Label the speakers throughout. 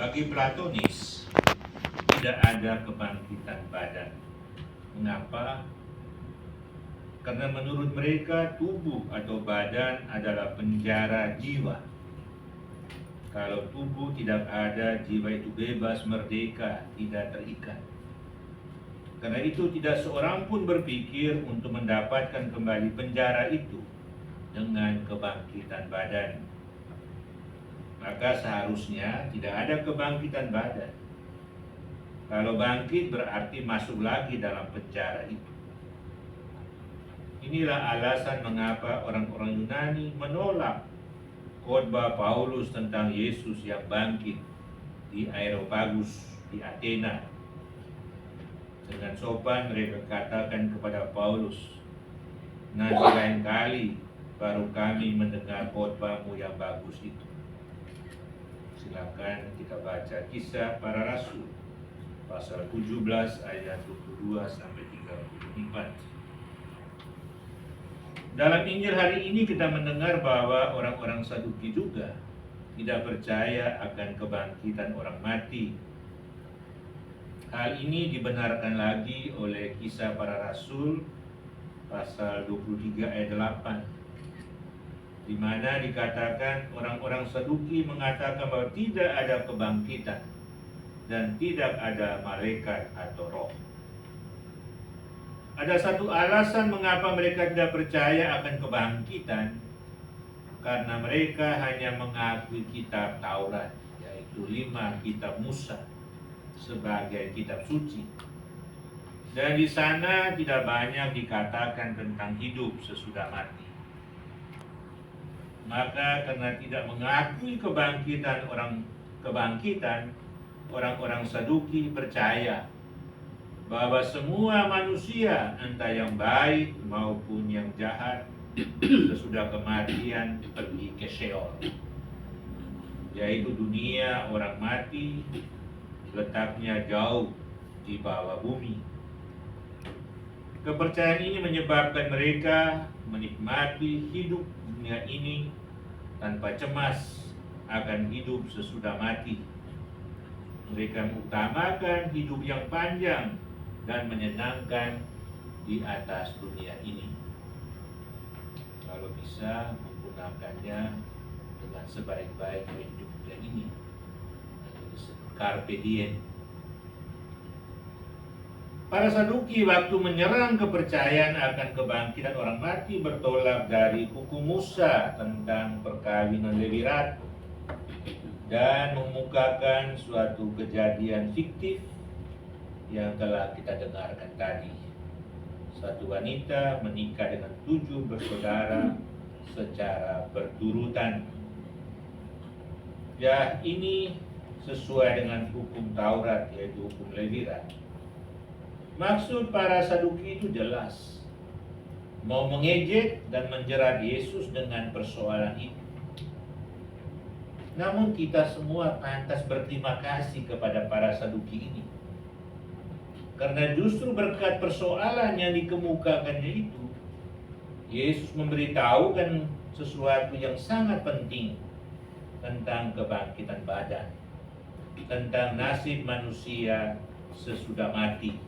Speaker 1: Bagi Platonis, tidak ada kebangkitan badan. Mengapa? Karena menurut mereka tubuh atau badan adalah penjara jiwa. Kalau tubuh tidak ada, jiwa itu bebas, merdeka, tidak terikat. Karena itu tidak seorang pun berpikir untuk mendapatkan kembali penjara itu dengan kebangkitan badan. Maka seharusnya tidak ada kebangkitan badan. Kalau bangkit berarti masuk lagi dalam penjara itu. Inilah alasan mengapa orang-orang Yunani menolak khotbah Paulus tentang Yesus yang bangkit di Areopagus di Athena. Dengan sopan mereka katakan kepada Paulus, nanti lain kali baru kami mendengar khotbahmu yang bagus itu. Silakan kita baca Kisah Para Rasul pasal 17 ayat 22 sampai 34. Dalam Injil hari ini kita mendengar bahwa orang-orang Saduki juga tidak percaya akan kebangkitan orang mati. Hal ini dibenarkan lagi oleh Kisah Para Rasul pasal 23 ayat 8. Di mana dikatakan orang-orang Saduki mengatakan bahwa tidak ada kebangkitan dan tidak ada malaikat atau roh. Ada satu alasan mengapa mereka tidak percaya akan kebangkitan, karena mereka hanya mengakui kitab Taurat, yaitu 5 kitab Musa sebagai kitab suci. Dan di sana tidak banyak dikatakan tentang hidup sesudah mati. Maka karena tidak mengakui kebangkitan, orang-orang Saduki percaya bahwa semua manusia, entah yang baik maupun yang jahat, sesudah kematian pergi ke Sheol, yaitu dunia orang mati, letaknya jauh di bawah bumi. Kepercayaan ini menyebabkan mereka menikmati hidup dunia ini tanpa cemas akan hidup sesudah mati. Mereka mengutamakan hidup yang panjang dan menyenangkan di atas dunia ini. Kalau bisa menggunakannya dengan sebaik-baik hidup dunia ini. Carpe diem. Para Saduki waktu menyerang kepercayaan akan kebangkitan orang mati bertolak dari hukum Musa tentang perkawinan levirat dan memukakan suatu kejadian fiktif yang telah kita dengarkan tadi. Satu wanita menikah dengan 7 bersaudara secara berturutan. Ya, ini sesuai dengan hukum Taurat, yaitu hukum levirat. Maksud para Saduki itu jelas, mau mengejek dan menjerat Yesus dengan persoalan itu. Namun kita semua pantas berterima kasih kepada para Saduki ini, karena justru berkat persoalan yang dikemukakannya itu, Yesus memberitahukan sesuatu yang sangat penting tentang kebangkitan badan, tentang nasib manusia sesudah mati.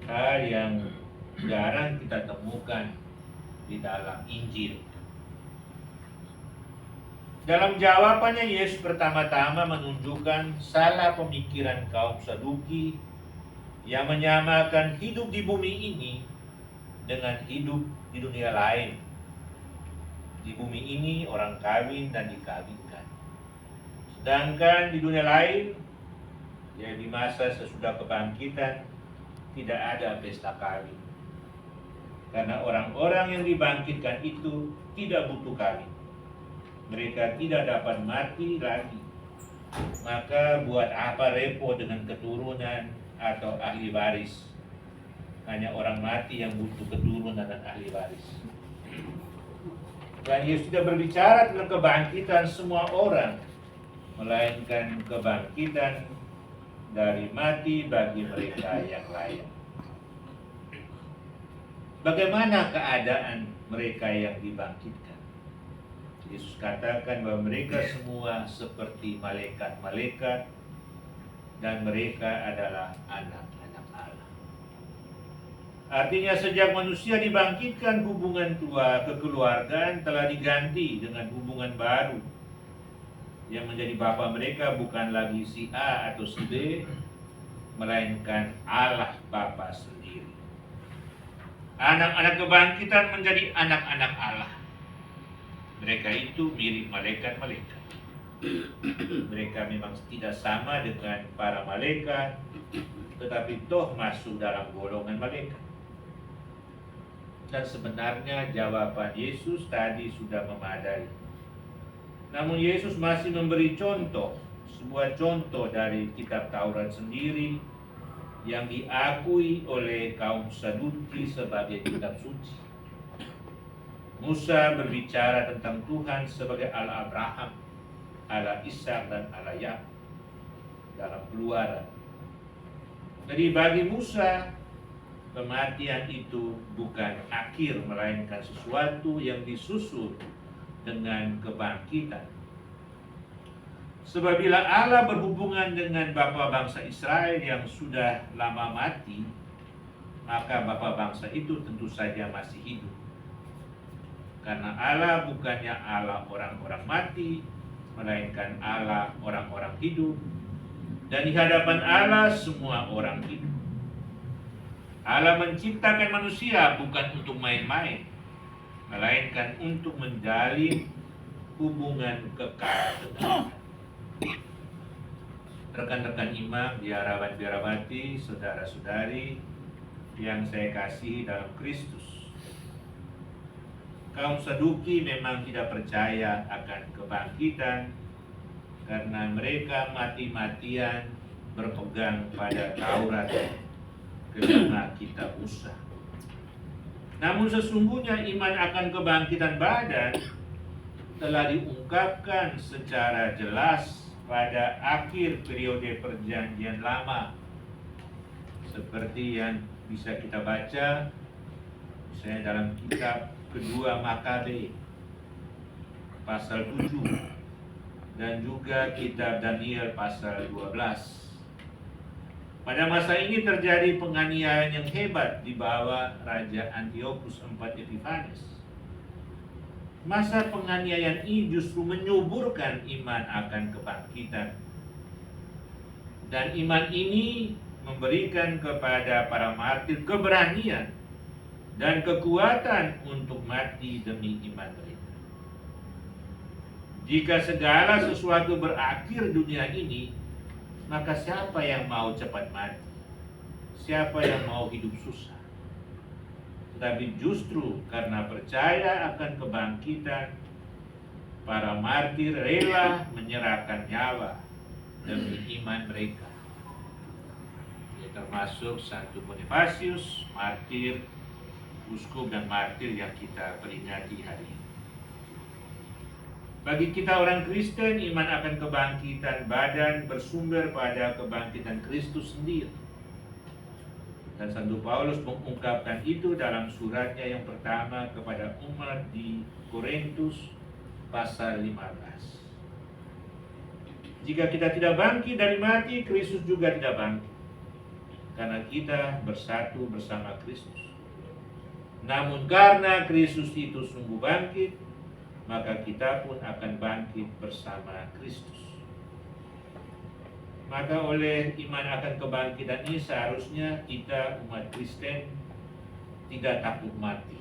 Speaker 1: Hal yang jarang kita temukan di dalam Injil. Dalam jawabannya, Yesus pertama-tama menunjukkan salah pemikiran kaum Saduki yang menyamakan hidup di bumi ini dengan hidup di dunia lain. Di bumi ini orang kawin dan dikawinkan. Sedangkan di dunia lain, yaitu di masa sesudah kebangkitan, tidak ada pesta kawin. Karena orang-orang yang dibangkitkan itu tidak butuh kawin. Mereka tidak dapat mati lagi. Maka buat apa repot dengan keturunan atau ahli waris? Hanya orang mati yang butuh keturunan dan ahli waris. Dan Yesus tidak berbicara tentang kebangkitan semua orang, melainkan kebangkitan dari mati bagi mereka yang layak. Bagaimana keadaan mereka yang dibangkitkan? Yesus katakan bahwa mereka semua seperti malaikat-malaikat dan mereka adalah anak-anak Allah. Artinya sejak manusia dibangkitkan, hubungan kekeluargaan telah diganti dengan hubungan baru. Yang menjadi bapa mereka bukan lagi si A atau si B, melainkan Allah Bapa sendiri. Anak-anak kebangkitan menjadi anak-anak Allah. Mereka itu mirip malaikat-malaikat. Mereka memang tidak sama dengan para malaikat, tetapi toh masuk dalam golongan malaikat. Dan sebenarnya jawaban Yesus tadi sudah memadai. Namun Yesus masih memberi contoh, sebuah contoh dari kitab Taurat sendiri yang diakui oleh kaum Saduki sebagai kitab suci. Musa berbicara tentang Tuhan sebagai Allah Abraham, Allah Ishak dan Allah Yakub dalam Keluaran. Jadi bagi Musa, kematian itu bukan akhir, melainkan sesuatu yang disusul dengan kebangkitan. Sebab bila Allah berhubungan dengan bapa bangsa Israel yang sudah lama mati, maka bapa bangsa itu tentu saja masih hidup. Karena Allah bukannya Allah orang-orang mati, melainkan Allah orang-orang hidup. Dan di hadapan Allah semua orang hidup. Allah menciptakan manusia bukan untuk main-main, melainkan untuk menjalin hubungan kekal dengan rekan-rekan imam, biarawan-biarawati, saudara-saudari yang saya kasihi dalam Kristus. Kaum Saduki memang tidak percaya akan kebangkitan karena mereka mati-matian berpegang pada Taurat karena kitab Musa. Namun sesungguhnya iman akan kebangkitan badan telah diungkapkan secara jelas pada akhir periode perjanjian lama, seperti yang bisa kita baca misalnya dalam kitab kedua Makabe pasal 7 dan juga kitab Daniel pasal 12. Pada masa ini terjadi penganiayaan yang hebat di bawah Raja Antiochus IV Epiphanes. Masa penganiayaan ini justru menyuburkan iman akan kebangkitan. Dan iman ini memberikan kepada para martir keberanian dan kekuatan untuk mati demi iman mereka. Jika segala sesuatu berakhir dunia ini, maka siapa yang mau cepat mati? Siapa yang mau hidup susah? Tapi justru karena percaya akan kebangkitan, para martir rela menyerahkan nyawa demi iman mereka. Ya, termasuk Santo Bonifasius, martir, uskup dan martir yang kita peringati hari ini. Bagi kita orang Kristen, iman akan kebangkitan badan bersumber pada kebangkitan Kristus sendiri. Dan Santo Paulus mengungkapkan itu dalam suratnya yang pertama kepada umat di Korintus pasal 15. Jika kita tidak bangkit dari mati, Kristus juga tidak bangkit. Karena kita bersatu bersama Kristus. Namun karena Kristus itu sungguh bangkit, maka kita pun akan bangkit bersama Kristus. Maka oleh iman akan kebangkitan ini seharusnya kita umat Kristen tidak takut mati.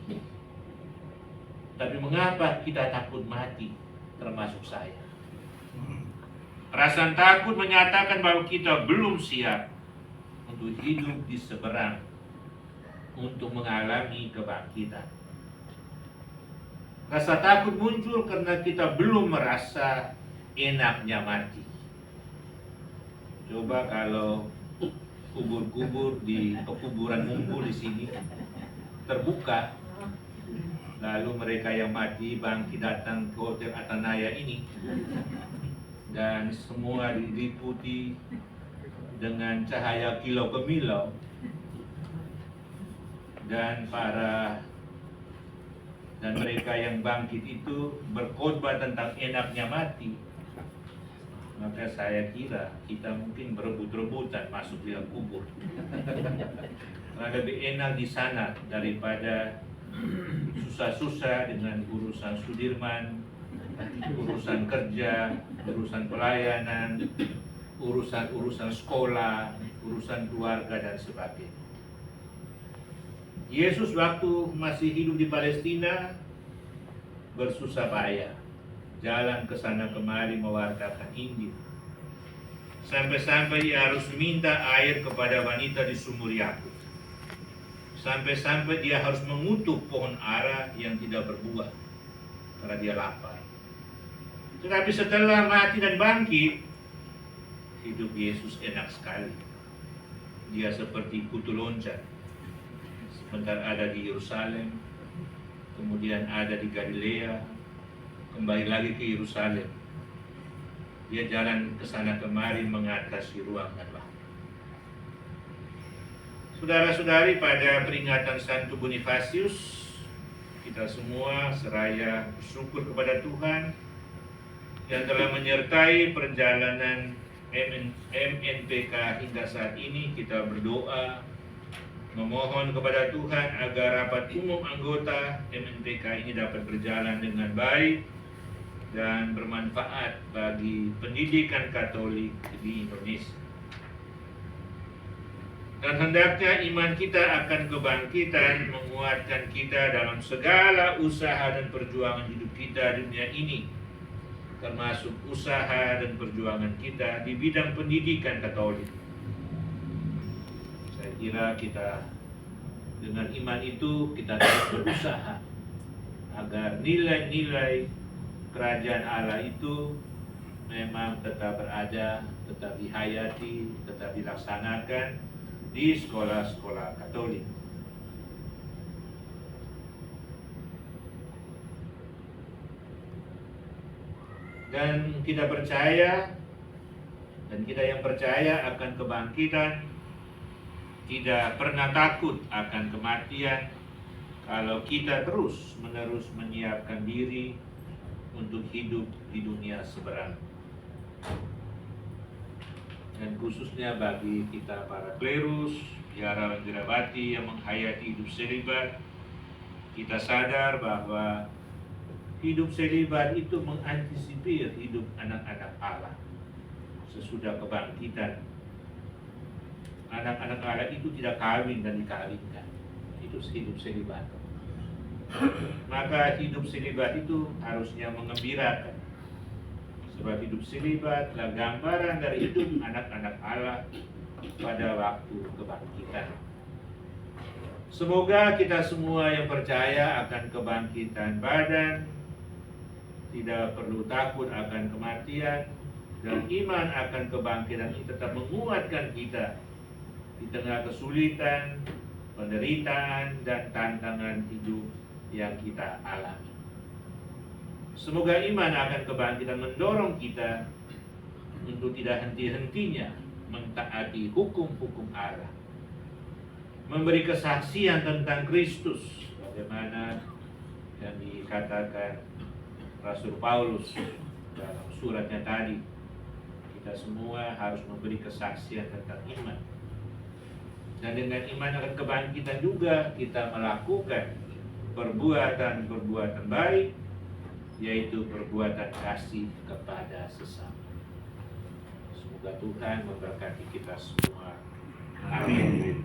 Speaker 1: Tapi mengapa kita takut mati, termasuk saya? Perasaan takut menyatakan bahwa kita belum siap untuk hidup di seberang, untuk mengalami kebangkitan. Rasa takut muncul karena kita belum merasa enaknya mati. Coba kalau kubur-kubur di pekuburan Munggu di sini terbuka, lalu mereka yang mati bangkit datang ke Hotel Atanaya ini, dan semua diliputi dengan cahaya kilau kemilau, dan para dan mereka yang bangkit itu berkhotbah tentang enaknya mati, maka saya kira kita mungkin berebut-rebutan masuk di dalam kubur. Karena lebih enak di sana daripada susah-susah dengan urusan Sudirman, urusan kerja, urusan pelayanan, urusan sekolah, urusan keluarga dan sebagainya. Yesus waktu masih hidup di Palestina bersusah payah jalan ke sana kemari mewartakan Injil. Sampai-sampai dia harus minta air kepada wanita di sumur Yakub. Sampai-sampai dia harus mengutuk pohon ara yang tidak berbuah karena dia lapar. Tetapi setelah mati dan bangkit, hidup Yesus enak sekali. Dia seperti kutu loncat. Sebentar ada di Yerusalem, kemudian ada di Galilea, kembali lagi ke Yerusalem. Dia jalan ke sana kemari mengatasi ruang dan waktu. Saudara-saudari, pada peringatan Santo Bonifasius, kita semua seraya bersyukur kepada Tuhan yang telah menyertai perjalanan MNPK hingga saat ini. Kita berdoa memohon kepada Tuhan agar rapat umum anggota MNPK ini dapat berjalan dengan baik dan bermanfaat bagi pendidikan Katolik di Indonesia. Dan hendaknya iman kita akan kebangkitan menguatkan kita dalam segala usaha dan perjuangan hidup kita di dunia ini, termasuk usaha dan perjuangan kita di bidang pendidikan Katolik. Saya kira kita dengan iman itu kita terus berusaha agar nilai-nilai kerajaan Allah itu memang tetap berada, tetap dihayati, tetap dilaksanakan di sekolah-sekolah Katolik. Dan kita percaya, dan kita yang percaya akan kebangkitan tidak pernah takut akan kematian kalau kita terus-menerus menyiapkan diri untuk hidup di dunia seberang. Dan khususnya bagi kita para klerus, biarawan biarawati yang menghayati hidup selibat, kita sadar bahwa hidup selibat itu mengantisipir hidup anak-anak Allah sesudah kebangkitan. Anak-anak Allah itu tidak kawin dan dikawinkan. Itu hidup selibat. Maka hidup selibat itu harusnya mengembirakan. Sebab hidup selibat adalah gambaran dari hidup anak-anak Allah pada waktu kebangkitan. Semoga kita semua yang percaya akan kebangkitan badan, tidak perlu takut akan kematian, dan iman akan kebangkitan ini tetap menguatkan kita di tengah kesulitan, penderitaan, dan tantangan hidup yang kita alami. Semoga iman akan kebangkitan mendorong kita untuk tidak henti-hentinya mentaati hukum-hukum Allah, memberi kesaksian tentang Kristus, bagaimana yang dikatakan Rasul Paulus dalam suratnya tadi. Kita semua harus memberi kesaksian tentang iman. Dan dengan iman akan kebangkitan juga kita melakukan perbuatan-perbuatan baik, yaitu perbuatan kasih kepada sesama. Semoga Tuhan memberkati kita semua. Amin.